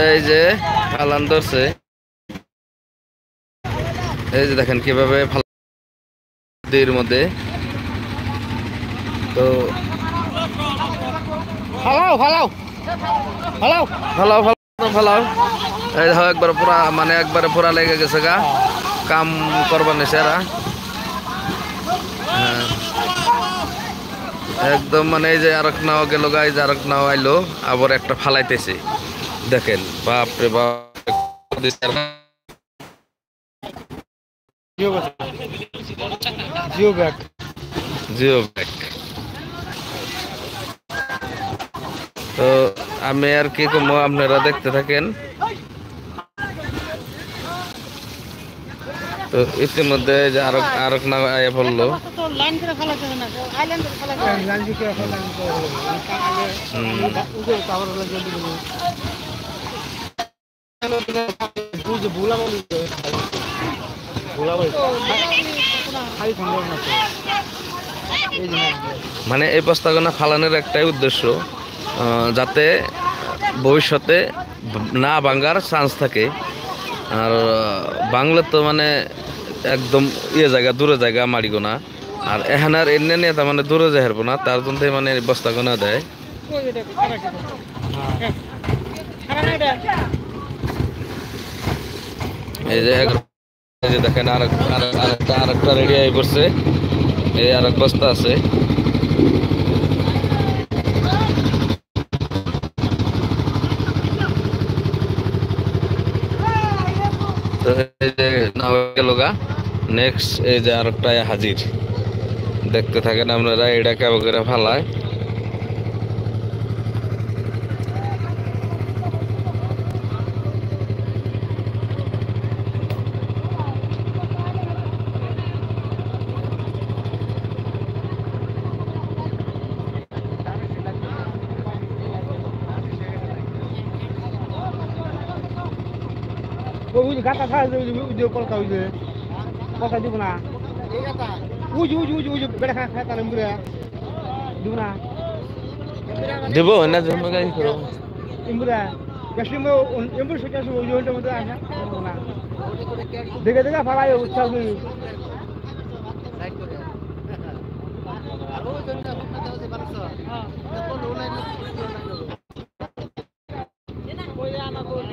এই যে ফালান ধরছে, এই যে দেখেন কিভাবে ফালার মধ্যে। তো ফালাও ফালাও ফালাও ফালাও ফালাও ফালাও, এই দেখো একবার পুরা মানে একবারে পুরা লেগে গেছে গা, কাম করবার নিছে এরা। হ্যাঁ, একদম মানে এই যে আরেক নাও গেল গা, এই যে আরেক নাও আইলো, আবার একটা ফালাইতেছে। দেখেন বাপ রে বাপ, জিও ব্যাগ জিও ব্যাগ। তো আমি আর কি কমো, আপনারা দেখতে থাকেন। তো ইতিমধ্যে যে আরেক নাও আয়া পড়লো। মানে এই প্রস্তাবনা ফালানোর একটাই উদ্দেশ্য, যাতে ভবিষ্যতে না ভাঙ্গার চান্স থাকে। আর বাংলা তো মানে একদম ইয়ে জায়গা, দূরে জায়গা মারিগো না। আর এখানে আর এনে নিয়ে তার মানে দূরে যাই হারবো না, তার জন্য মানে বস্তা গোনা দেয়। এই যে দেখেন আরেকটা রেডি হয়ে পড়ছে, এই আরেক বস্তা আছে। তো এই যে নাও গেল গা, নেক্সট এই যে আরেকটা হাজির। দেখতে থাকেন আপনারা এটা কেমন করে ফালায়। ওই গাতা থাকে যে কলকা হইছে কলকা দিব না উজু উজু উজু উজু বেড়া খা খায় তাহলে মুরে দিব না দেব না জন্য গাই করব ইমুরা গেছিম এমবুর সেটা সব ওই জোনটার মধ্যে আসা না দেখে দেখে ফালাই উৎসাহ করি সাইড করে আর ওই জন্য ফোনটা দাও যে 1200 হ্যাঁ তখন অনলাইনে কই আনা কই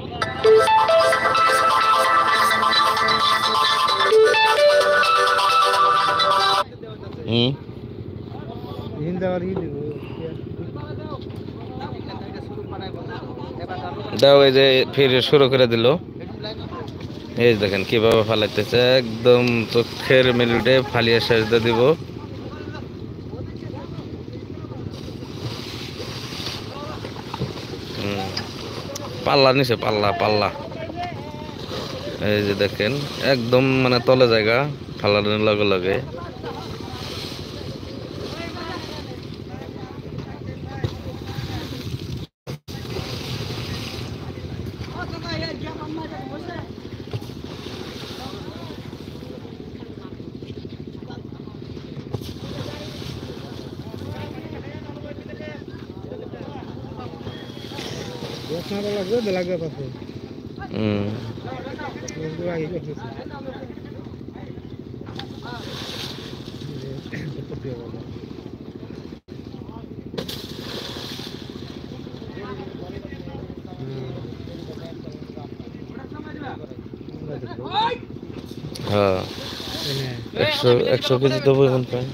দাও, এই যে ফির শুরু করে দিল। এই দেখেন কিভাবে ফালাইতেছে, একদম চোখের মিনিটে ফালিয়ে শেষ দিয়ে দিব। পাল্লা নিচে, পাল্লা পাল্লা, এই যে দেখেন একদম মানে তলে জায়গা ফালানোর লগে লগে। লাগবে পাশে হ্যাঁ 100 কেজি দেবো এখন প্রায়।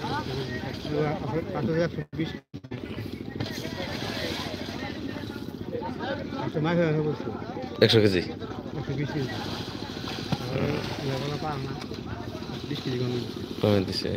100 কেজি কমে দিছে।